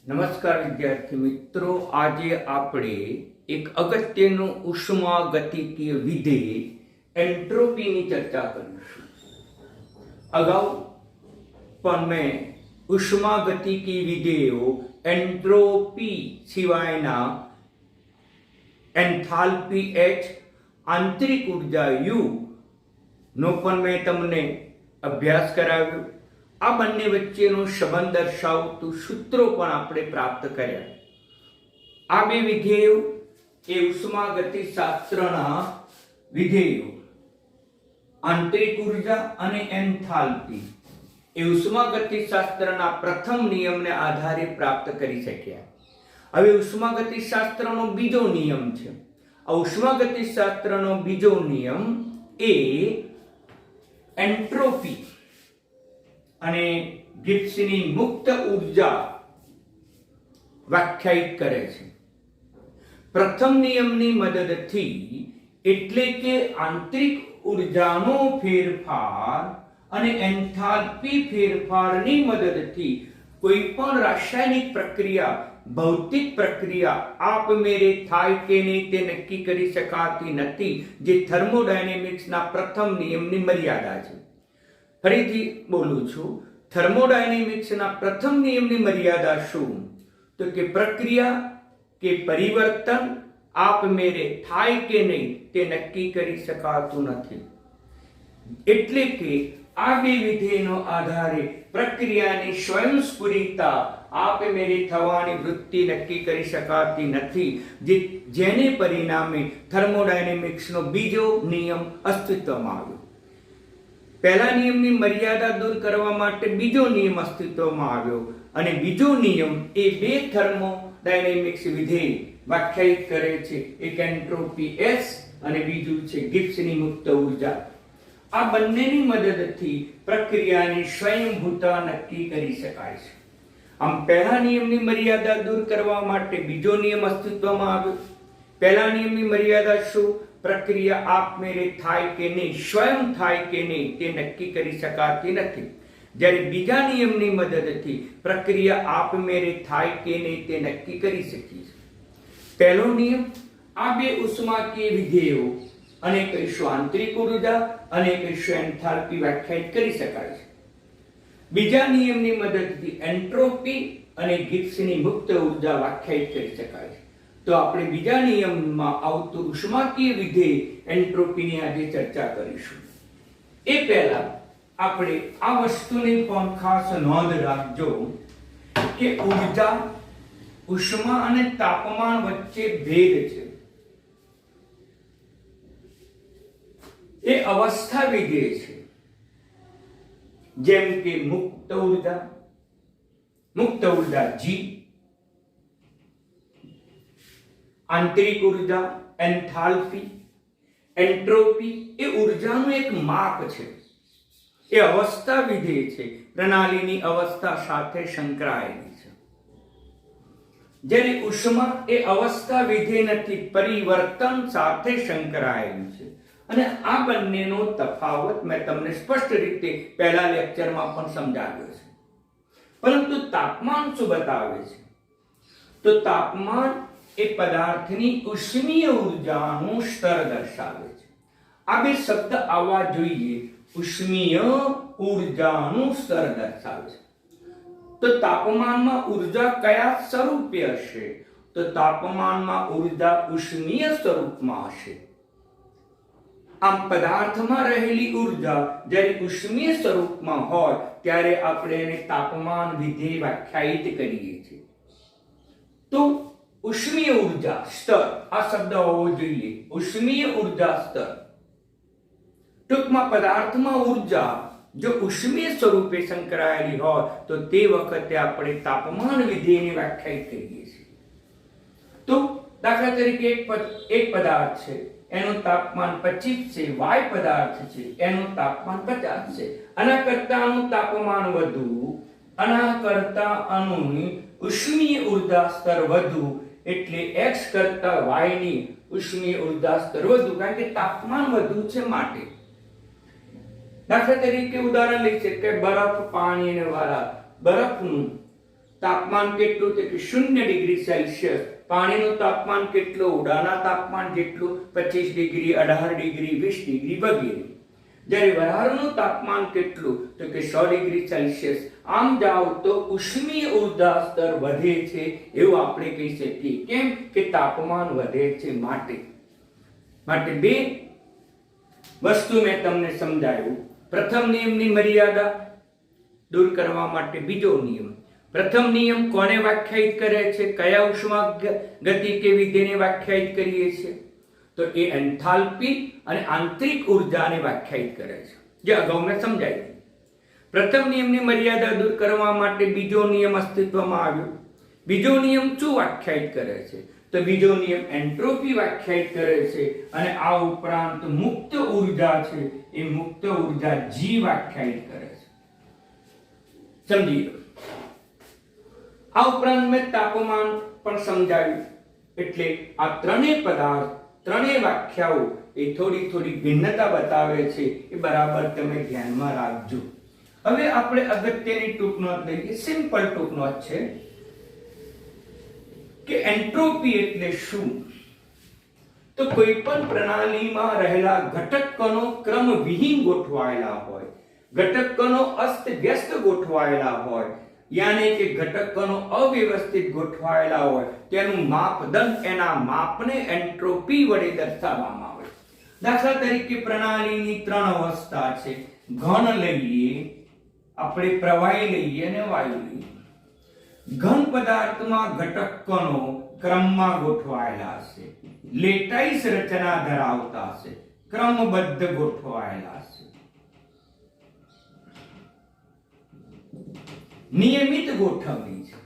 નમસ્કાર વિદ્યાર્થી મિત્રો, આજે આપણે એક અગત્યનું ઉષ્માગતિકીય વિધેય એન્ટ્રોપીની ચર્ચા કરીશું. અગાઉ પણ મેં ઉષ્માગતિકીય વિધેયો એન્ટ્રોપી સિવાયના એન્થાલ્પી H, આંતરિક ઉર્જા U નો પણ મેં તમને અભ્યાસ કરાવ્યો. આ બંને વચ્ચેનો સંબંધ દર્શાવતું સૂત્રો પણ આપણે પ્રાપ્ત કર્યા. આ બે વિધેયો એ ઉષ્માગતિશાસ્ત્રના વિધેયો આંતરિક ઉર્જા અને એન્થાલ્પી એ ઉષ્માગતિશાસ્ત્રના પ્રથમ નિયમને આધારે પ્રાપ્ત કરી શક્યા. હવે ઉષ્માગતિશાસ્ત્રનો બીજો નિયમ છે. આ ઉષ્માગતિશાસ્ત્રનો બીજો નિયમ એ એન્ટ્રોપી અને ગિબ્સની મુક્ત ઉર્જા વ્યાખ્યાયિત કરે છે. પ્રથમ નિયમની મદદથી, એટલે કે આંતરિક ઉર્જાનો ફેરફાર અને એન્થાલ્પી ફેરફારની મદદથી કોઈ પણ રાસાયણિક પ્રક્રિયા, ભૌતિક પ્રક્રિયા આપમેળે થાય કે નહીં તે નક્કી કરી શકાતી નથી, જે થર્મોડાયનેમિક્સના પ્રથમ નિયમની મર્યાદા છે. ફરીથી બોલું છું, થર્મોડાયનેમિક્સના પ્રથમ નિયમની મર્યાદા શું? તો કે પ્રક્રિયા કે પરિવર્તન આપમેળે થાય કે નહીં તે નક્કી કરી શકાતું નથી. એટલે કે આ બે વિધેયનો આધારે પ્રક્રિયાની સ્વયંસ્ફુરિતતા આપમેળે થવાની વૃત્તિ નક્કી કરી શકાતી નથી, જેને પરિણામે થર્મોડાયનેમિક્સનો બીજો નિયમ અસ્તિત્વમાં આવ્યો. પહેલા નિયમની મર્યાદા દૂર કરવા માટે બીજો નિયમ અસ્તિત્વમાં આવ્યો, અને બીજો નિયમ એ બે થર્મોડાયનેમિક્સ વિધેય વ્યાખ્યાયિત કરે છે. એક એન્ટ્રોપી S અને બીજું છે ગિબ્સની મુક્ત ઉર્જા. આ બંનેની મદદથી પ્રક્રિયાની સ્વયંભૂતા નક્કી કરી શકાય છે. આમ પહેલા નિયમની મર્યાદા દૂર કરવા માટે બીજો નિયમ અસ્તિત્વમાં આવ્યો. પહેલા નિયમની મર્યાદા શું? પ્રક્રિયા આપમેળે થાય કે નહીં, સ્વયં થાય કે નહીં તે નક્કી કરી શકાતી નથી. જ્યારે બીજા નિયમની મદદથી પ્રક્રિયા આપમેળે થાય કે નહીં તે નક્કી કરી શકીએ. પહેલો નિયમ આ બે ઉષ્માકીય વિધેયો, અને કહીશું આંતરિક ઉર્જા અને કહીશું એન્થાલ્પી વ્યાખ્યાયિત કરી શકાય છે. બીજા નિયમની મદદથી એન્ટ્રોપી અને ગિબ્સની મુક્ત ઉર્જા વ્યાખ્યાયિત કરી શકાય છે. તો આપણે બીજા નિયમમાં આવતું ઉષ્માકીય વિધેય એન્ટ્રોપીની આજે ચર્ચા કરીશું. એ પહેલા આપણે આ વસ્તુની પણ ખાસ નોંધ રાખજો કે ઉર્જા, ઉષ્મા અને તાપમાન વચ્ચે ભેદ છે. એ અવસ્થા વિધેય છે. જેમ કે મુક્ત ઉર્જા G, આંતરિક ઉર્જા એન્થાલ્પી, એન્ટ્રોપી એ ઉર્જાનું એક માપ છે. એ અવસ્થા વિધેય છે, પ્રણાલીની અવસ્થા સાથે સંકળાયેલી છે. જ્યારે ઉષ્મા એ અવસ્થા વિધેય નથી, પરિવર્તન સાથે સંકળાયેલું છે. અને આ બંનેનો તફાવત મેં તમને સ્પષ્ટ રીતે પહેલા લેક્ચરમાં પણ સમજાવ્યો છે. પરંતુ તાપમાન શું બતાવે છે? તો તાપમાન એ પદાર્થની ઉષ્મીય ઉર્જાનું સ્તર દર્શાવે છે. આ બે શબ્દ આવવા જોઈએ. ઉષ્મીય ઉર્જાનું સ્તર દર્શાવે છે. તો તાપમાનમાં ઉર્જા કયા સ્વરૂપે હશે? તો તાપમાનમાં ઉર્જા ઉષ્મીય સ્વરૂપમાં હશે. આમ પદાર્થમાં રહેલી ઉર્જા જ્યારે ઉષ્મીય સ્વરૂપમાં હોય ત્યારે આપણે એને તાપમાન વિધેય વ્યાખ્યાયિત કરીએ છીએ. તો ઉષ્મીય ઉર્જા સ્તર, આ શબ્દ હોવો જોઈએ. ઉષ્મીય ઉર્જા સ્તર, ટૂંકમાં પદાર્થમાં ઉર્જા જો ઉષ્મીય સ્વરૂપે સંકળાયેલી હોય તો તે વખતે આપણે તાપમાન વિધેયને વ્યાખ્યાયિત કરીએ છીએ. તો દાખલા તરીકે એક પદાર્થ છે, એનું તાપમાન 25 છે. Y પદાર્થ છે, એનું તાપમાન 50 છે. આના કરતા આનું તાપમાન વધુ, આના કરતા આનું ઉષ્મીય ઉર્જા સ્તર વધુ, એટલે x કરતા y ની ઉષ્મીય ઉર્જા સ્તર વધુ, કારણ કે તાપમાન વધુ છે માટે. દાખલા તરીકે ઉદાહરણ લઈ શકીએ બરફ, પાણી અને વરાળ. બરફનું તાપમાન કેટલું? તો કે 0 ડિગ્રી સેલ્સિયસ. પાણીનું તાપમાન કેટલું? ઉડાના તાપમાન જેટલું, 25 ડિગ્રી, 18 ડિગ્રી, 20 ડિગ્રી વગેરે. જ્યારે વરાળનું તાપમાન કેટલું? તો કે 100 ડિગ્રી સેલ્સિયસ. આમ જાઓ તો ઉષ્મીય ઉર્જા સ્તર વધે છે એવું આપણે કહી શકીએ. કેમ? કે તાપમાન વધે છે માટે બે વસ્તુ મેં તમને સમજાવ્યું. પ્રથમ નિયમની મર્યાદા દૂર કરવા માટે બીજો નિયમ. પ્રથમ નિયમ કોને વ્યાખ્યાયિત કરે છે? કયા ઉષ્મા ગતિ કે વિધેયને વ્યાખ્યાયિત કરીએ છીએ? તો એ એન્થાલ્પી અને આંતરિક ઉર્જાને વ્યાખ્યાયિત કરે છે, જે અગાઉ મેં સમજાવી. પ્રથમ નિયમની મર્યાદા દૂર કરવા માટે બીજો નિયમ અસ્તિત્વમાં આવ્યો. બીજો નિયમ શું વ્યાખ્યાયિત કરે છે? તો બીજો નિયમ એન્ટ્રોપી વ્યાખ્યાયિત કરે છે. અને આ ઉપરાંત મુક્ત ઉર્જા છે એ મુક્ત ઉર્જા જી વ્યાખ્યાયિત કરે છે. સમજી લો. આ ઉપરાંત મેં તાપમાન પણ સમજાવ્યું. એટલે આ ત્રણેય વ્યાખ્યાઓ એ થોડી ભિન્નતા બતાવે છે. એ બરાબર તમે ધ્યાનમાં રાખજો. હવે આપણે અગત્યની ટૂંક નોંધ લઈએ. સિમ્પલ ટૂંક નોંધ છે કે એન્ટ્રોપી એટલે શું? તો કોઈ પણ પ્રણાલીમાં રહેલા ઘટક કણો ક્રમવિહીન ગોઠવાયેલા હોય, ઘટક કણો અસ્તવ્યસ્ત ગોઠવાયેલા હોય, યાની કે ઘટક કણો અવ્યવસ્થિત ગોઠવાયેલા હોય, તેનું માપદંડ, એના માપને એન્ટ્રોપી વડે દર્શાવવામાં આવે. દાખલા તરીકે પ્રણાલીની 3 અવસ્થા છે. ઘન લઈએ, આપણે પ્રવાહી લઈએ અને વાયુ લઈએ. ઘન પદાર્થમાં ઘટક કણો ક્રમમાં ગોઠવાયેલા હશે, લેટાઈસ રચના ધરાવતા હશે, ક્રમબદ્ધ ગોઠવાયેલા હશે. નિયમિત ગોઠવણી છે,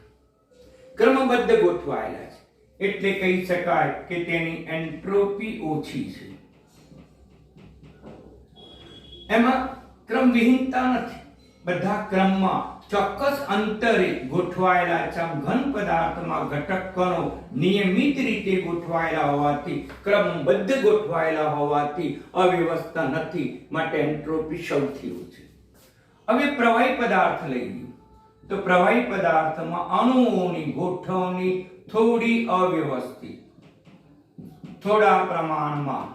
ક્રમબદ્ધ ગોઠવાયેલા છે, એટલે કહી શકાય કે તેની એન્ટ્રોપી ઓછી છે. એમાં ક્રમવિહીનતા નથી, બધા ક્રમમાં ચોક્કસ અંતરે ગોઠવાયેલા છે. ઘન પદાર્થમાં ઘટક કણો નિયમિત રીતે ગોઠવાયેલા હોવાથી, ક્રમબદ્ધ ગોઠવાયેલા હોવાથી અવ્યવસ્થા નથી, માટે એન્ટ્રોપી સૌથી ઓછી. હવે પ્રવાહી પદાર્થ લઈએ તો પ્રવાહી પદાર્થમાં અણુઓની ગોઠવણી થોડી અવ્યવસ્થિત, થોડા પ્રમાણમાં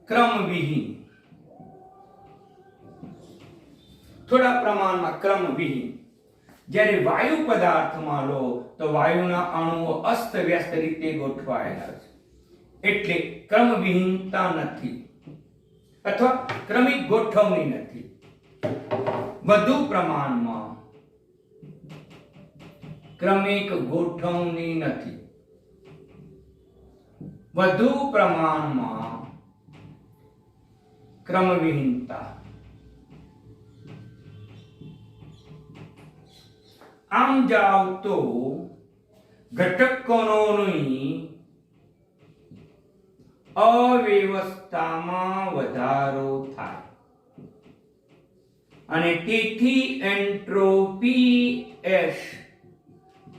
ક્રમવિહીન, જ્યારે વાયુ પદાર્થમાં લો તો વાયુના અણુઓ અસ્તવ્યસ્ત રીતે ગોઠવાયેલા છે, એટલે ક્રમવિહીનતા નથી અથવા ક્રમિક ગોઠવણી નથી. વધુ પ્રમાણમાં ક્રમિક ગોઠવણી નથી, વધુ પ્રમાણમાં ક્રમવિહીનતા. આમ જાઓ તો ઘટક કણોની અવ્યવસ્થામાં વધારો થાય અને તેથી એન્ટ્રોપી એસ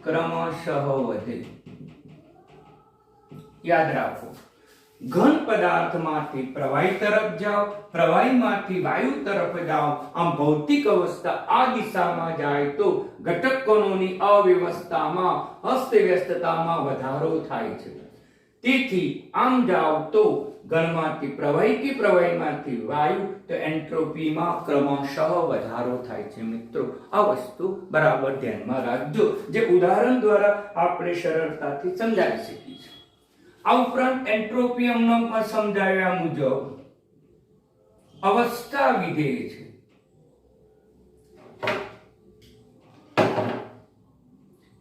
ક્રમશઃ વધે. યાદ રાખો, ઘન પદાર્થમાંથી પ્રવાહી તરફ જાઓ, પ્રવાહીમાંથી વાયુ તરફ જાઓ, આમ ભૌતિક અવસ્થા આ દિશામાં જાય તો ઘટક કણોની અવ્યવસ્થામાં, અસ્તવ્યસ્તતામાં વધારો થાય છે. તેથી આમ જાઓ તો ઘનમાંથી પ્રવાહી કે પ્રવાહીમાંથી વાયુ, તો એન્ટ્રોપીમાં ક્રમશઃ વધારો થાય છે. મિત્રો, આ વસ્તુ બરાબર ધ્યાનમાં રાખજો, જે ઉદાહરણ દ્વારા આપણે સરળતાથી સમજાવી શકીએ છીએ. આ ઉપરાંત એન્ટ્રોપી અમને સમજાવ્યા મુજબ અવસ્થા વિધેય છે.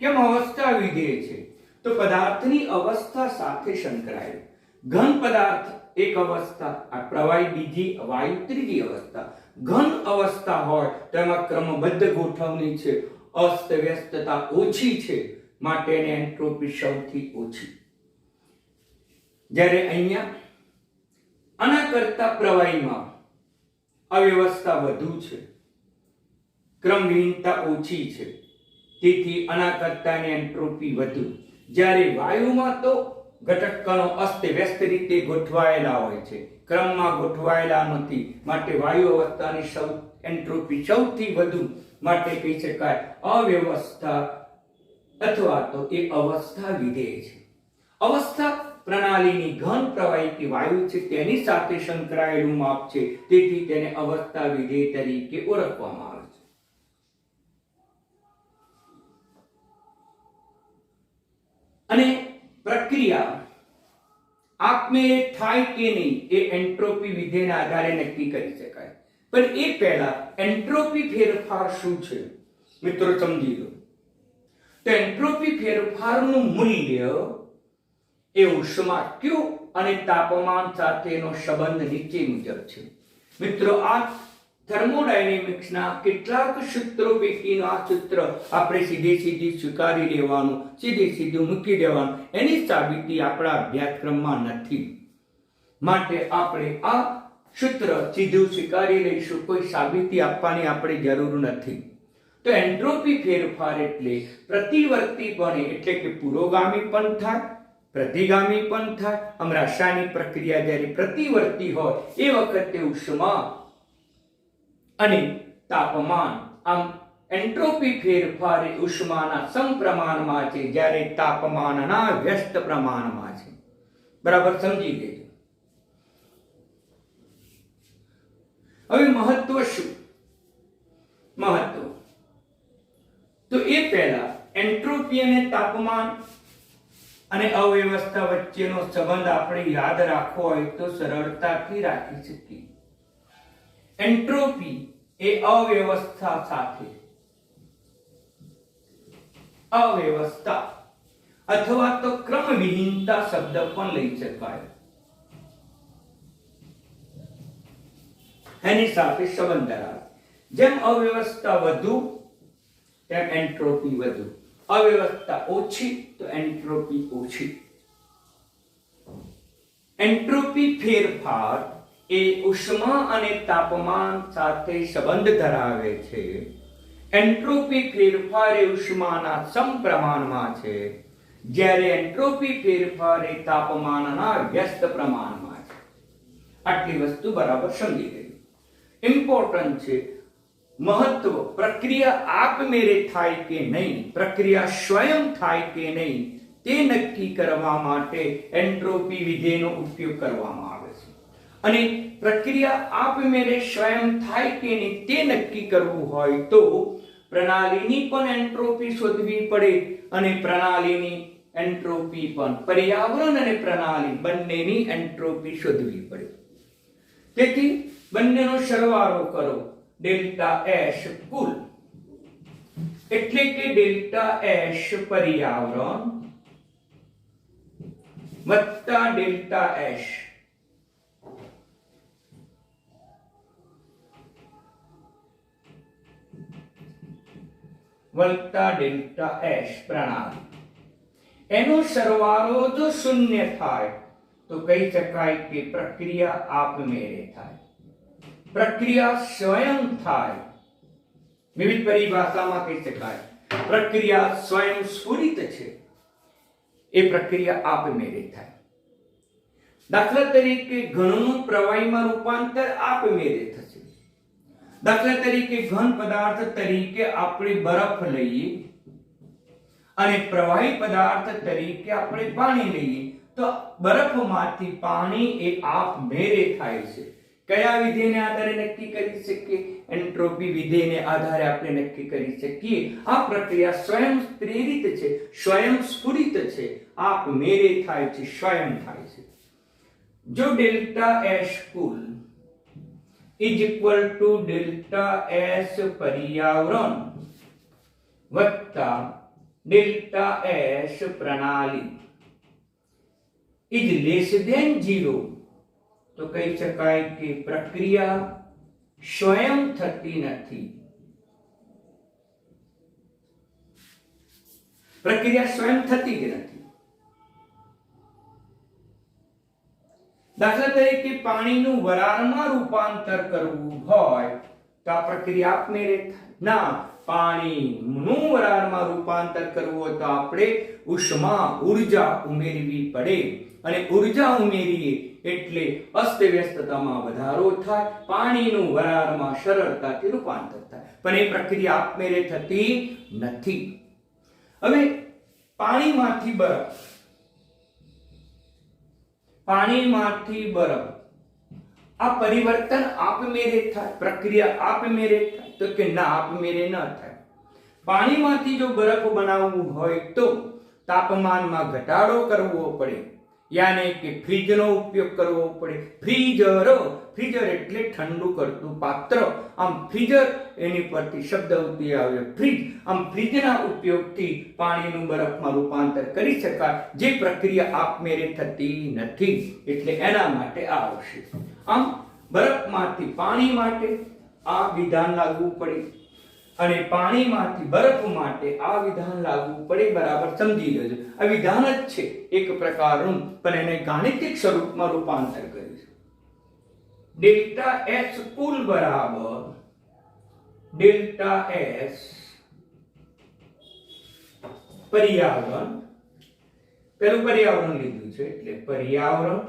કેમ અવસ્થા વિધેય છે? તો પદાર્થની અવસ્થા સાથે સંકળાયેલ. ઘન પદાર્થ એક અવસ્થા, આ પ્રવાહી બીજી, વાયુ ત્રીજી અવસ્થા. ઘન અવસ્થા હોય તો એમાં ક્રમબદ્ધ ગોઠવણી છે, અસ્તવ્યસ્તતા ઓછી છે, માટે એની એન્ટ્રોપી સૌથી ઓછી. જ્યારે અહીંયા આના કરતા પ્રવાહીમાં અવ્યવસ્થા વધુ છે, ક્રમવિહીનતા ઓછી છે, તેથી આના કરતાની એન્ટ્રોપી વધુ. જ્યારે વાયુમાં તો ઘટક કણો અસ્તવ્યસ્ત રીતે ગોઠવાયેલા હોય છે, ક્રમમાં ગોઠવાયેલા નથી, માટે વાયુ અવસ્થાની એન્ટ્રોપી સૌથી વધુ, માટે કહી શકાય અવ્યવસ્થા અથવા તો એ અવસ્થા વિધેય છે. અવસ્થા પ્રણાલીની ઘન પ્રવાહી કે વાયુ છે તેની સાથે સંકળાયેલું માપ છે, તેથી તેને અવસ્થા વિધેય તરીકે ઓળખવામાં આવે છે. અને પ્રક્રિયા આપમેળે થાય કે નહીં એ એન્ટ્રોપી વિધેયના આધારે નક્કી કરી શકાય. પણ એ પહેલા એન્ટ્રોપી ફેરફાર શું છે મિત્રો સમજી લો. તો એન્ટ્રોપી ફેરફારનું મૂલ્ય એ ઉષ્મા Q અને તાપમાન સાથેનો સંબંધ નીચે મુજબ છે. મિત્રો આ થર્મોડાયનેમિક્સના કેટલાક સૂત્રો પૈકીનું આ સૂત્ર આપણે સીધી સ્વીકારી લેવાનું, સીધું મૂકી દેવાનું, એની સાબિતી આપણા અભ્યાસક્રમમાં નથી. માટે આપણે આ સૂત્ર સીધું સ્વીકારી લઈશું, કોઈ સાબિતી આપવાની આપણે જરૂર નથી. તો એન્ટ્રોપી ફેરફાર એટલે પ્રતિવર્તી પણ, એટલે કે પુરોગામી પણ થાય, પ્રતિગામી પણ થાય. આમ રાસાયણિક પ્રક્રિયા જ્યારે પ્રતિવર્તી હોય એ વખતે ઉષ્મા અને તાપમાન, આમ એન્ટ્રોપી ફેરફાર એ ઉષ્માના સમપ્રમાણમાં છે, જ્યારે તાપમાનના વ્યસ્ત પ્રમાણમાં છે. બરાબર સમજી લેજો. હવે મહત્વ શું? મહત્વ તો એ પહેલા એન્ટ્રોપી અને તાપમાન અને અવ્યવસ્થા વચ્ચેનો સંબંધ આપણે યાદ રાખવો હોય તો સરળતાથી રાખી શકીએ. એન્ટ્રોપી એ અવ્યવસ્થા સાથે અવ્યવસ્થા અથવા તો ક્રમવિહીનતા શબ્દ પણ લઈ શકાય, એની સાથે સંબંધ ધરાવે. જેમ અવ્યવસ્થા વધુ તેમ એન્ટ્રોપી વધુ, અવ્યવસ્થા ઓછી તો એન્ટ્રોપી ઓછી. એન્ટ્રોપી ફેરફાર એ ઉષ્મા અને તાપમાન સાથે સંબંધ ધરાવે છે. એન્ટ્રોપી ફેરફાર એ ઉષ્માના સમપ્રમાણમાં છે, જ્યારે એન્ટ્રોપી ફેરફાર એ તાપમાનના વ્યસ્ત પ્રમાણમાં છે. આટલી વસ્તુ બરાબર સમજી ગઈ. ઇમ્પોર્ટન્ટ છે, મહત્વ. પ્રક્રિયા આપમેળે થાય કે નહીં, પ્રક્રિયા સ્વયં થાય કે નહીં, તે નક્કી કરવા માટે એન્ટ્રોપી વિધેયનો ઉપયોગ કરવામાં આવે છે. અને પ્રક્રિયા આપમેળે સ્વયં થાય કે નહીં તે નક્કી કરવું હોય તો પ્રણાલીની પણ એન્ટ્રોપી શોધવી પડે, અને પ્રણાલીની એન્ટ્રોપી પણ, પર્યાવરણ અને પ્રણાલી બંનેની એન્ટ્રોપી શોધવી પડે. તેથી બંનેનો સરવાળો કરો, ડેલ્ટા એસ કુલ, એટલે કે ડેલ્ટા એસ પર્યાવરણ વત્તા ડેલ્ટા એસ વત્તા ડેલ્ટા એસ પ્રણાલી, એનો સરવાળો જો શૂન્ય થાય તો કહી શકાય કે પ્રક્રિયા આપમેળે થાય, પ્રક્રિયા સ્વયં થાય. વિવિધ પરિભાષામાં કહી શકાય પ્રક્રિયા સ્વયં સ્ફુરિત છે, એ પ્રક્રિયા આપમેળે થાય. દાખલા તરીકે ઘનનું પ્રવાહીમાં રૂપાંતર આપમેળે થશે. દાખલા તરીકે ઘન પદાર્થ તરીકે આપણે બરફ લઈએ અને પ્રવાહી પદાર્થ તરીકે આપણે પાણી લઈએ તો બરફમાંથી પાણી એ આપમેળે થાય છે. કયા વિધેયને આધારે નક્કી કરી શકીએ? એન્ટ્રોપી વિધેયને આધારે આપણે નક્કી કરી શકીએ. આ પ્રક્રિયા સ્વયં પ્રેરિત છે, સ્વયં સ્ફુરિત છે, આપમેળે થાય છે, સ્વયં થાય છે. જો delta S cool is equal to delta S પર્યાવરણ વત્તા ડેલ્ટા એસ પ્રણાલી ઇઝ લેસ ધેન 0, તો કહી શકાય કે પ્રક્રિયા સ્વયં થતી નથી. પ્રક્રિયા સ્વયં થતી જ નથી. દાખલા તરીકે પાણીનું વરાળમાં રૂપાંતર કરવું હોય તો આ પ્રક્રિયા આપમેળે થાય ના. પાણીનું વરાળમાં રૂપાંતર કરવું હોય તો આપણે ઉષ્મા ઉર્જા ઉમેરવી પડે અને ઉર્જા ઉમેરીએ એટલે અસ્તવ્યસ્તતામાં વધારો થાય, પાણીનું વરાળમાં સરળતાથી રૂપાંતર થાય. પણ એ પ્રક્રિયા આપમેળે થતી નથી. હવે પાણીમાંથી બરફ આ પરિવર્તન આપમેળે થાય, પ્રક્રિયા આપમેળે થાય? તો કે ના, આપમેળે ન થાય. પાણીમાંથી જો બરફ બનાવવું હોય તો તાપમાનમાં ઘટાડો કરવો પડે, યાને કે ફ્રીજનો ઉપયોગ કરવો પડે. ફ્રીજર એટલે ઠંડુ કરતું પાત્ર. આમ ફ્રીજર એની પરથી શબ્દ ઉતરી આવ્યો ફ્રીજ. આમ ફ્રીજના ઉપયોગથી પાણીનું બરફમાં રૂપાંતર કરી શકાય, જે પ્રક્રિયા આપમેળે થતી નથી. એટલે એના માટે આ આવશે. આમ બરફમાંથી પાણી માટે આ વિધાન લાગવું પડે અને પાણીમાંથી બરફ માટે આ વિધાન લાગવું પડે. બરાબર સમજી લેજો. આ વિધાન જ છે એક પ્રકારનું, પણ એને ગાણિતિક સ્વરૂપમાં રૂપાંતર કરીશું. ડેલ્ટા એસ કુલ બરાબર ડેલ્ટા એસ પર્યાવરણ, પેલું પર્યાવરણ લીધું છે એટલે પર્યાવરણ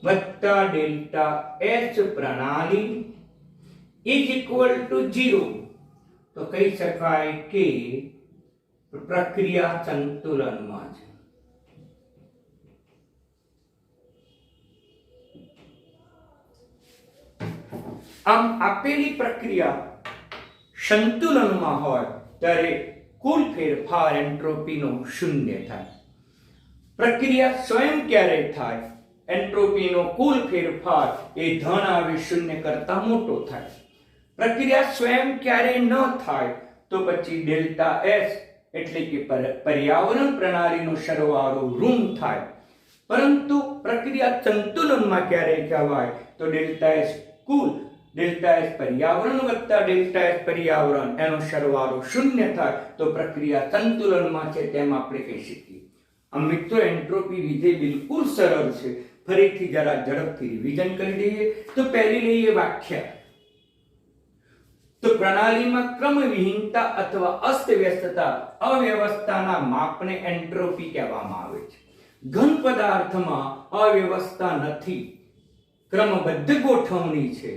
વત્તા ડેલ્ટા એસ પ્રણાલી is equal to 0. તો કહી શકાય કે પ્રક્રિયા સંતુલનમાં છે. આમ આપેલી પ્રક્રિયા સંતુલનમાં હોય ત્યારે કુલ ફેરફાર એન્ટ્રોપીનો શૂન્ય થાય. પ્રક્રિયા સ્વયં ક્યારે થાય? એન્ટ્રોપીનો કુલ ફેરફાર એ ધન આવે શૂન્ય કરતા મોટો થાય. પ્રક્રિયા સ્વયં ક્યારે ન થાય? તો પછી ડેલ્ટા એસ એટલે કે પર્યાવરણ પ્રણાલીનો સરવાળો ઋણ થાય. પરંતુ પ્રક્રિયા સંતુલનમાં ક્યારે કહેવાય? તો ડેલ્ટા એસ કુલ, ડેલ્ટા એસ પર્યાવરણ વત્તા ડેલ્ટા એસ પર્યાવરણ એનો સરવાળો શૂન્ય થાય તો પ્રક્રિયા સંતુલનમાં છે તેમ આપણે કહી શકીએ. આમ મિત્રો એન્ટ્રોપી વિધેય બિલકુલ સરળ છે. ફરીથી જરા ઝડપથી રિવિઝન કરી દઈએ તો પહેલી લઈએ વ્યાખ્યા. તો પ્રણાલીમાં ક્રમવિહીનતા અથવા અસ્તવ્યસ્તતા, અવ્યવસ્થાના માપને એન્ટ્રોપી કહેવામાં આવે છે. ઘન પદાર્થમાં અવ્યવસ્થા નથી, ક્રમબદ્ધ ગોઠવણી છે,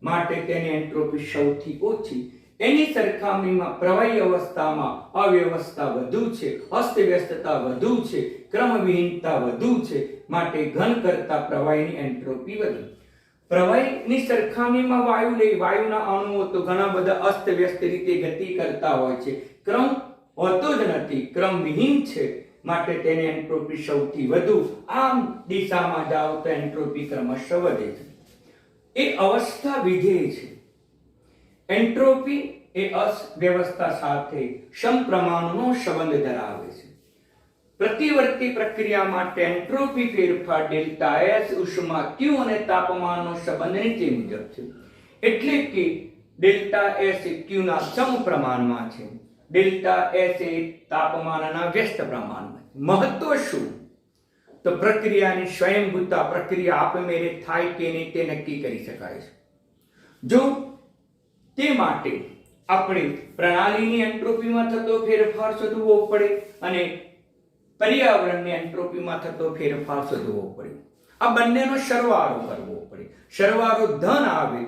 માટે તેની એન્ટ્રોપી સૌથી ઓછી. એની સરખામણીમાં પ્રવાહી અવસ્થામાં અવ્યવસ્થા વધુ છે, અસ્તવ્યસ્તતા વધુ છે, ક્રમવિહીનતા વધુ છે, માટે ઘન કરતા પ્રવાહીની એન્ટ્રોપી વધુ. પ્રવાહીની સરખામણીમાં વાયુના અણુઓ તો ઘણા બધા અસ્તવ્યસ્ત રીતે ગતિ કરતા હોય છે, ક્રમ હોતો જ નથી, ક્રમવિહીન છે, માટે તેની એન્ટ્રોપી સૌથી વધુ. આમ દિશામાં જાઓ તો એન્ટ્રોપી ક્રમશઃ વધે છે. એ અવસ્થા વિધેય છે. એન્ટ્રોપી એ અવ્યવસ્થા સાથે સમપ્રમાણનો સંબંધ ધરાવે છે. પ્રતિવર્તી પ્રક્રિયા માટે એન્ટ્રોપી ફેરફાર ડેલ્ટા એસ ઉષ્મા Q અને તાપમાનનો સંબંધ નીચે મુજબ છે. એટલે કે ડેલ્ટા એસ એ Q ના સમપ્રમાણમાં છે, ડેલ્ટા એસ એ તાપમાનના વ્યસ્ત પ્રમાણમાં. મહત્વ શું? તો પ્રક્રિયાની સ્વયંભૂતા, પ્રક્રિયા આપમેળે થાય કે નહીં તે નક્કી કરી શકાય છે. જો તે માટે આપણે પ્રણાલીની એન્ટ્રોપીમાં થતો ફેરફાર શોધવો પડે અને પર્યાવરણની એન્ટ્રોપીમાં થતો ફેરફાર શોધવો પડે. આ બંનેનો સરવાળો કરવો પડે. સરવાળો ધન આવે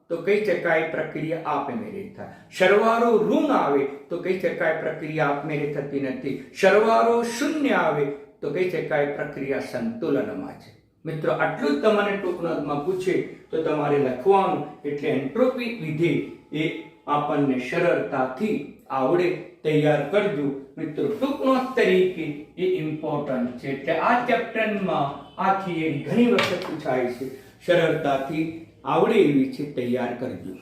તો કહી શકાય પ્રક્રિયા આપમેળે થાય. સરવાળો ઋણ આવે તો કહી શકાય પ્રક્રિયા આપમેળે થતી નથી. સરવાળો શૂન્ય આવે તો કહી શકાય પ્રક્રિયા સંતુલનમાં છે. મિત્રો આટલું જ તમને ટૂંક નોંધમાં પૂછે તો તમારે લખવાનું, એટલે એન્ટ્રોપી વિધેય એ આપણને સરળતાથી આવડે, તૈયાર કરજો. મિત્રો ટૂંક નોંધ તરીકે એ ઇમ્પોર્ટન્ટ છે, એટલે આ ચેપ્ટરમાં આ થિયરી ઘણી વખત પૂછાય છે, સરળતાથી આવડે એવી છે, તૈયાર કરજો.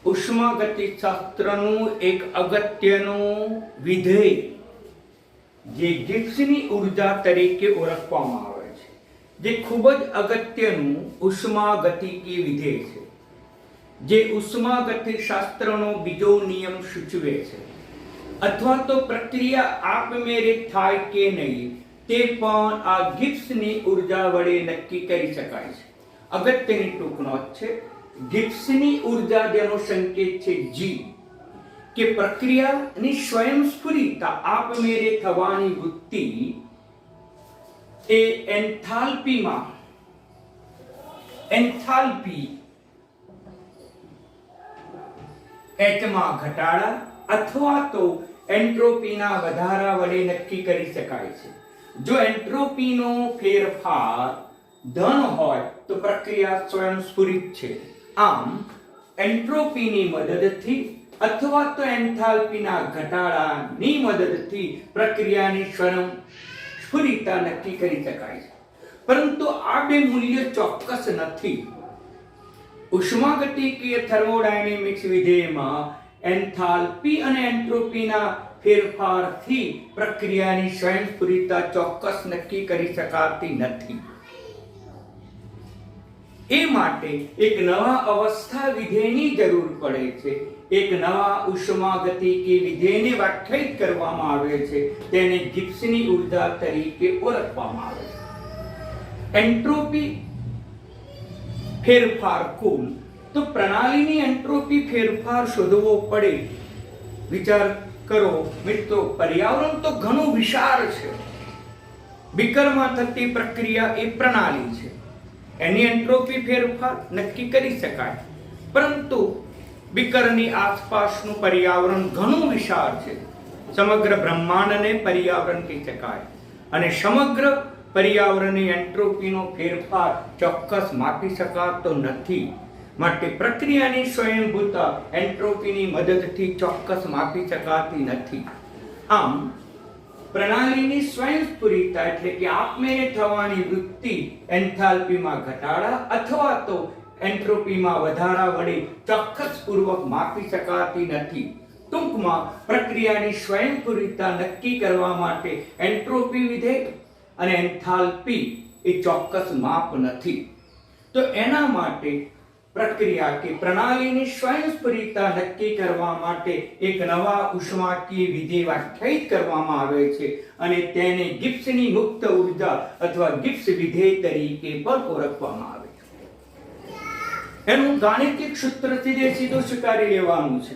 ઉષ્માગતિશાસ્ત્રનું એક અગત્યનું વિધેય જે ગિબ્સની ઉર્જા તરીકે ઓળખવામાં આવે છે, જે ખૂબ જ અગત્યનું ઉષ્માગતિકી વિધેય છે, જે ઉષ્માગતિશાસ્ત્રનો બીજો નિયમ સૂચવે છે. અથવા તો પ્રક્રિયા આપમેળે થાય કે નહીં તે પણ આ ગિબ્સની ઉર્જા વડે નક્કી કરી શકાય છે. અગત્યની ટૂંક નોંધ છે, ગિબ્સની ઉર્જા જેનો સંકેત છે G, કે પ્રક્રિયાની સ્વયંસ્ફુરિતતા આપમેળે થવાની વૃત્તિ એ એન્થાલ્પી H માં ઘટાડા અથવા તો એન્ટ્રોપીના વધારા વડે નક્કી કરી શકાય છે. જો એન્ટ્રોપીનો ફેરફાર ધન હોય તો પ્રક્રિયા સ્વયંસ્ફુરિત છે. આમ એન્ટ્રોપીની મદદથી અથવા તો એન્થાલ્પીના ઘટાડાની મદદથી પ્રક્રિયાની સ્વયંસ્ફુરિતતા નક્કી કરી શકાય છે. પરંતુ આ બે મૂલ્ય ચોક્કસ નથી. ઉષ્માગતિકીય થર્મોડાયનેમિક્સ વિધેયમાં એન્થાલ્પી અને એન્ટ્રોપીના ફેરફારથી પ્રક્રિયાની સ્વયંસ્ફુરિતતા ચોક્કસ નક્કી કરી શકાતી નથી. એ માટે એક નવા અવસ્થા વિધેયની જરૂર પડે છે. એક નવા ઉષ્માગતિકીય વિધેયને વ્યાખ્યાયિત કરવામાં આવે છે. તેને ગિબ્સની ઉર્જા તરીકે ઓળખવામાં આવે છે. એન્ટ્રોપી ફેરફાર કુલ, તો પ્રણાલીની એન્ટ્રોપી ફેરફાર શોધવો પડે. વિચાર કરો મિત્રો, પર્યાવરણ તો ઘણું વિશાળ છે. બીકરમાં થતી પ્રક્રિયા એ પ્રણાલી છે. એની એન્ટ્રોપી ફેરફાર નક્કી કરી શકાય. પરંતુ બીકરની આસપાસનું પર્યાવરણ ઘણું વિશાળ છે. સમગ્ર બ્રહ્માંડને પર્યાવરણ કહી શકાય અને સમગ્ર પર્યાવરણની એન્ટ્રોપીનો ફેરફાર ચોક્કસ માપી શકાતો નથી. માટે પ્રક્રિયાની સ્વયંભૂતા એન્ટ્રોપીની મદદથી ચોક્કસ માપી શકાતી નથી. આમ પ્રણાલીની સ્વયંસ્ફુરિતતા એટલે કે આપમેળે થવાની વૃત્તિ એન્થાલ્પીમાં ઘટાડા અથવા તો એન્ટ્રોપીમાં વધારા વડે ચોક્કસપૂર્વક માપી શકાતી નથી. ટૂંકમાં પ્રક્રિયાની સ્વયંસ્ફુરિતતા નક્કી કરવા માટે એન્ટ્રોપી વિધેય અને એન્થાલ્પી એ ચોક્કસ માપ નથી. તો એના માટે પ્રક્રિયા કે પ્રણાલીની સ્વયંસ્ફુરિતતા નક્કી કરવા માટે એક નવા ઉષ્માકીય વિધેય વ્યાખ્યાયિત કરવામાં આવે છે અને તેને ગિબ્સની મુક્ત ઉર્જા અથવા ગિબ્સ વિધેય તરીકે પણ ઓળખવામાં આવે છે. એનું ગાણિતિક સૂત્ર સીધું સ્વીકારી લેવાનું છે.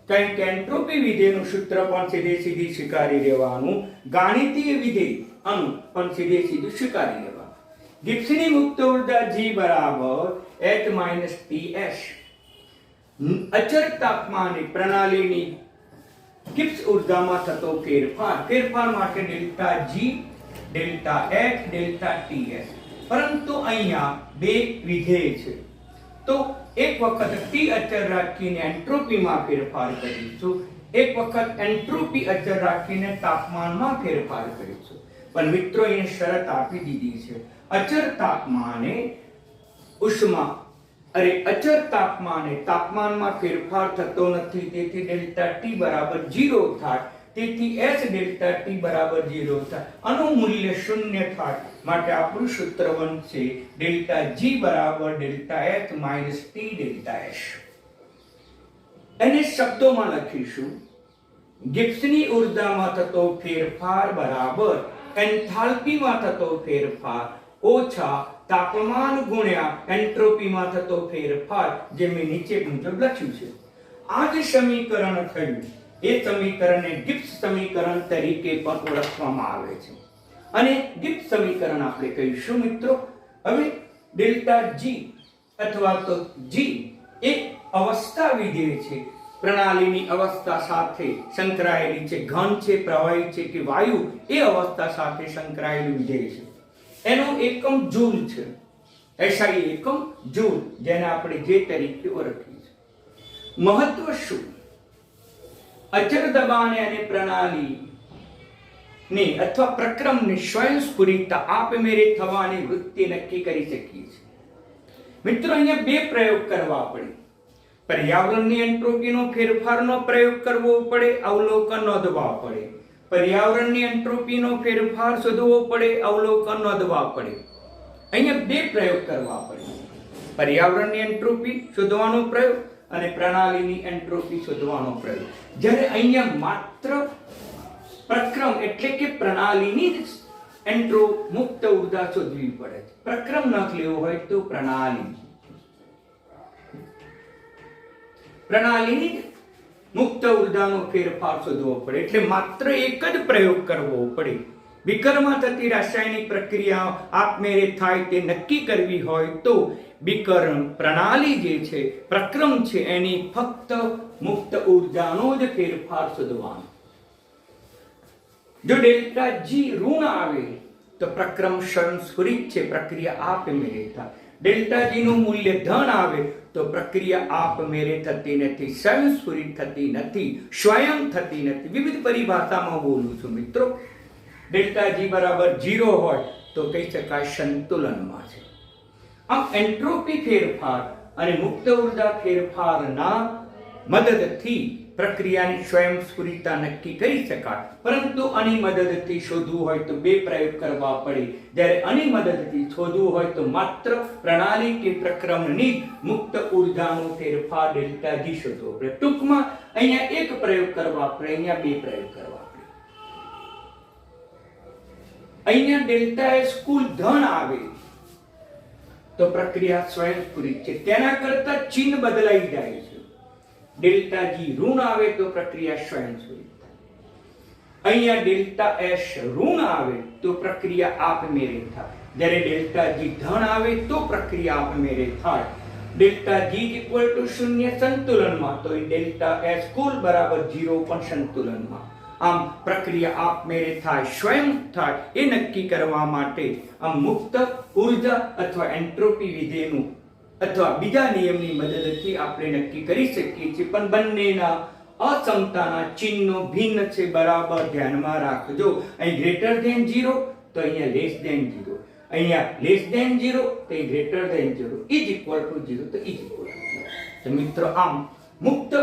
કારણ કે એન્ટ્રોપી વિધેયનું સૂત્ર પણ સીધી સ્વીકારી લેવાનું, ગાણિતીય વિધેય પણ સીધું સ્વીકારી લેવાનું. ગિબ્સની મુક્ત ઉર્જા G બરાબર H - Ts. અચળ તાપમાને પ્રણાલીની ગિબ્સ ઉર્જામાં થતો ફેરફાર માટે delta G, delta H, delta Ts. પરંતુ અહીંયા બે વિધેય છે. તો એક વખત T અચળ રાખીને એન્ટ્રોપીમાં ફેરફાર કરીશું, એક વખત એન્ટ્રોપી અચળ રાખીને તાપમાનમાં ફેરફાર કરીશું. પણ મિત્રો અહીં શરત આપી દીધી છે, અચળ તાપમાને તાપમાનમાં ફેરફાર થતો નથી. તેથી ડેલ્ટા T બરાબર 0 થાય. તેથી H ડેલ્ટા T બરાબર 0 થાય. આનું મૂલ્ય શૂન્ય થાય. માટે આપણું સૂત્ર બનશે ડેલ્ટા G બરાબર delta H minus T delta H. એને શબ્દોમાં લખીશું, ગિબ્સની ઉર્જામાં થતો ફેરફાર બરાબર એન્થાલ્પીમાં થતો ફેરફાર ઓછા તાપમાન ગુણ્યા એન્ટ્રોપીમાં થતો ફેરફાર, જે મેં નીચે મુજબ લખ્યું છે. આ જે સમીકરણ થયું એ સમીકરણને ગિબ્સ સમીકરણ તરીકે પણ ઓળખવામાં આવે છે. અને ગિબ્સ સમીકરણ આપણે કહીશું મિત્રો. હવે ડેલ્ટા G અથવા તો G એ અવસ્થા વિધેય છે. પ્રણાલીની અવસ્થા સાથે સંકળાયેલી છે. ઘન છે, પ્રવાહી છે કે વાયુ, એ અવસ્થા સાથે સંકળાયેલું વિધેય છે. એનો એકમ જૂલ છે. SI એકમ જૂલ, જેને આપણે જે તરીકે ઓળખીએ છીએ. મહત્વ શું? અચળ દબાણે અને પ્રણાલીની અથવા પ્રક્રમની સ્વયંસ્ફુરિતતા આપમેળે થવાની વૃત્તિ નક્કી કરી શકીએ છીએ. મિત્રો અહીંયા બે પ્રયોગ કરવા પડે. પર્યાવરણની એન્ટ્રોપીનો ફેરફારનો પ્રયોગ કરવો પડે, અવલોકન નોંધવા પડે. પર્યાવરણની એન્ટ્રોપીનો ફેરફાર શોધવો પડે, અવલોકન નોંધવા પડે. અહીંયા બે પ્રયોગ કરવા પડે. પર્યાવરણની એન્ટ્રોપી શોધવાનો પ્રયોગ અને પ્રણાલીની એન્ટ્રોપી શોધવાનો પ્રયોગ. જ્યારે અહીંયા માત્ર પ્રક્રમ એટલે કે પ્રણાલીની મુક્ત ઉર્જા શોધવી પડે છે. પ્રક્રમ નખ લેવો હોય તો પ્રણાલીની મુક્ત ઉર્જાનો ફેરફાર શોધવો પડે. એટલે માત્ર એક જ પ્રયોગ કરવો પડે. બીકરમાં થતી રાસાયણિક પ્રક્રિયા આપમેળે થાય તે નક્કી કરવી હોય તો બીકર પ્રણાલી જે છે, પ્રક્રમ છે, એની ફક્ત મુક્ત ઉર્જાનો જ ફેરફાર શોધવાનો. જો ડેલ્ટા જી ઋણ આવે તો પ્રક્રમ સ્વયંસ્ફુરિત છે, પ્રક્રિયા આપમેળે થાય. ડેલ્ટા જી નું મૂલ્ય ધન આવે તો પ્રક્રિયા આપમેળે થતી નથી, સ્વયંસ્ફુરિત થતી નથી, સ્વયં થતી નથી. વિવિધ પરિભાષામાં બોલું છું મિત્રો. ડેલ્ટા જી બરાબર 0 હોય તો કહી શકાય સંતુલનમાં છે. આમ એન્ટ્રોપી ફેરફાર અને મુક્ત ઉર્જા ફેરફારના મદદથી પ્રક્રિયાની સ્વયંસ્ફુરિતતા નક્કી કરી શકાય. પરંતુ આની મદદથી શોધવું હોય તો બે પ્રયોગ કરવા પડે. જ્યારે આની મદદથી શોધવું હોય તો માત્ર પ્રણાલી કે પ્રક્રમની મુક્ત ઉર્જાનો ફેરફાર ડેલ્ટા જી શોધવો પડે. ટૂંકમાં અહીંયા એક પ્રયોગ કરવા પડે, અહીંયા બે પ્રયોગ કરવા પડે. અહીંયા ડેલ્ટા એસ કુલ ધન આવે તો પ્રક્રિયા સ્વયંસ્ફુરિત છે. તેના કરતા ચિહ્ન બદલાઈ જાય છે. ડેલ્ટા જી ઋણ આવે તો પ્રક્રિયા સ્વયંસ્ફુરિત થાય. અહીંયા ડેલ્ટા એસ ઋણ આવે તો પ્રક્રિયા આપમેળે થાય. જ્યારે ડેલ્ટા જી ધન આવે તો પ્રક્રિયા આપમેળે થાય. ડેલ્ટા જી ઇક્વલ ટુ 0 સંતુલનમાં તો ડેલ્ટા એસ કુલ બરાબર 0 પણ સંતુલનમાં. આમ પ્રક્રિયા આપમેળે થાય, સ્વયં થાય એ નક્કી કરવા માટે આમ મુક્ત ઉર્જા અથવા એન્ટ્રોપી વિધેયનું અથવા બીજા નિયમની મદદથી આપણે નક્કી કરી શકીએ છીએ. પણ બંનેના અસમતાના ચિહ્નો ભિન્ન છે, બરાબર ધ્યાનમાં રાખજો. અહીં ગ્રેટર ધેન 0 તો અહીંયા લેસ ધેન 0, અહીંયા લેસ ધેન 0 તો greater than 0, is equal to 0 તો ઇઝ ઇક્વલ ટુ 0. તો મિત્રો આમ મુક્ત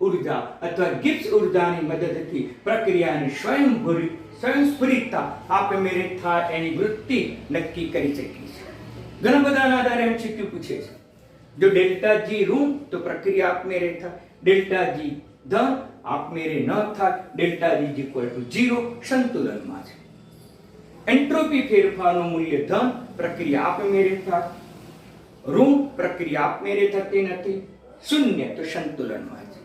ઉર્જા અથવા ગિબ્સ ઉર્જાની મદદથી પ્રક્રિયાની સ્વયંસ્ફુરિતતા આપમેળે થાય એની વૃત્તિ નક્કી કરી શકીએ છીએ. ઘણા બધાના આધારે એમસીક્યુ પૂછે છે. જો ડેલ્ટા જી ઋણ તો પ્રક્રિયા આપમેળે થાય, ડેલ્ટા જી ધન આપમેળે ન થાય, ડેલ્ટા જી ઇક્વલ ટુ 0 સંતુલનમાં છે. એન્ટ્રોપી ફેરફારનું મૂલ્ય ધન, પ્રક્રિયા આપમેળે થાય, ઋણ પ્રક્રિયા આપમેળે થતી નથી, 0 તો સંતુલનમાં છે.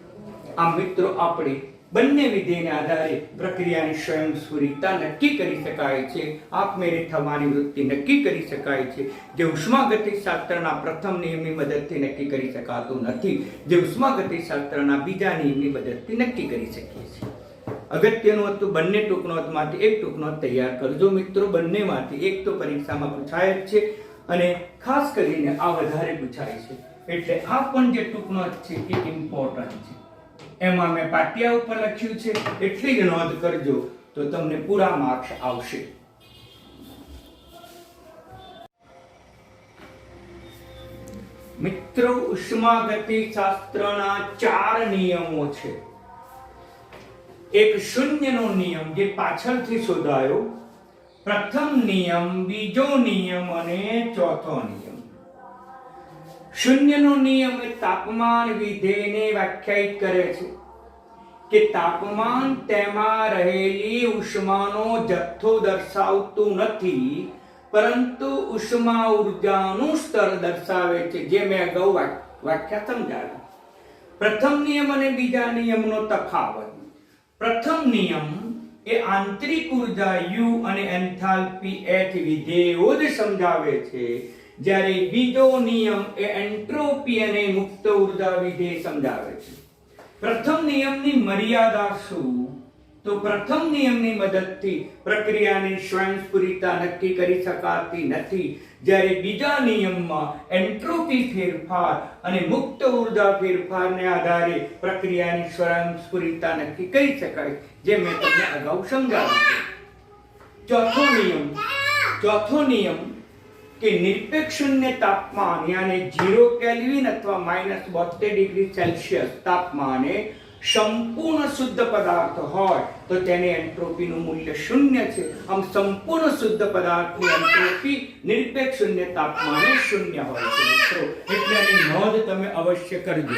આમ મિત્રો આપણે બંને વિધેયના આધારે પ્રક્રિયાની સ્વયંસ્ફુરિતતા નક્કી કરી શકાય છે, આપમેળે થવાની વૃત્તિ નક્કી કરી શકાય છે. જે ઉષ્માગતિશાસ્ત્રના પ્રથમ નિયમની મદદથી નક્કી કરી શકાતું નથી, જે ઉષ્માગતિશાસ્ત્રના બીજા નિયમની મદદથી નક્કી કરી શકીએ છીએ. અગત્યનું હતું બંને ટૂંકનોટમાંથી એક ટૂંકનોટ તૈયાર કરજો મિત્રો. બંનેમાંથી એક તો પરીક્ષામાં પૂછાય જ છે અને ખાસ કરીને આ વધારે પૂછાય છે. એટલે આ પણ જે ટૂંકનોટ છે એ ઇમ્પોર્ટન્ટ છે. એમાં મેં પાટિયા ઉપર લખ્યું છે એટલી જ નોંધ કરજો તો તમને પૂરા માર્ક્સ આવશે. મિત્રો ઉષ્માગતિશાસ્ત્રના 4 નિયમો છે. એક શૂન્યનો નિયમ જે પાછળથી શોધાયો, પ્રથમ નિયમ, બીજો નિયમ અને ચોથો નિયમ. શૂન્યનો નિયમ એ તાપમાન વિધેયને વ્યાખ્યાયિત કરે છે કે તાપમાન તેમાં રહેલી ઉષ્માનો જથ્થો દર્શાવતું નથી, પરંતુ ઉષ્મા ઉર્જાનું સ્તર દર્શાવે છે, જે મેં અગાઉ વ્યાખ્યા સમજાવી. પ્રથમ નિયમ અને બીજા નિયમનો તફાવત. પ્રથમ નિયમ એ આંતરિક ઉર્જા U અને એન્થાલ્પી H વિધેયો જ સમજાવે છે, જ્યારે બીજો નિયમ એ એન્ટ્રોપી અને મુક્ત ઉર્જા વિધેય સમજાવે છે. પ્રથમ નિયમની મર્યાદા શું? તો પ્રથમ નિયમની મદદથી પ્રક્રિયાની સ્વયંસ્ફુરિતતા નક્કી કરી શકાતી નથી, જ્યારે બીજા નિયમમાં એન્ટ્રોપી ફેરફાર અને મુક્ત ઉર્જા ફેરફારને આધારે પ્રક્રિયાની સ્વયંસ્ફુરિતતા નક્કી કરી શકાય, જે મેં તમને અગાઉ સમજાવ્યું. ચોથો નિયમ કે નિરપેક્ષ શૂન્ય તાપમાન યાને 0 કેલ્વિન અથવા -72 ડિગ્રી સેલ્સિયસ તાપમાને સંપૂર્ણ શુદ્ધ પદાર્થ હોય તો તેની એન્ટ્રોપીનું મૂલ્ય 0 છે. આમ સંપૂર્ણ શુદ્ધ પદાર્થની એન્ટ્રોપી નિરપેક્ષ શૂન્ય તાપમાને 0 હોય છે મિત્રો. એટલે આની નોંધ તમે અવશ્ય કરજો.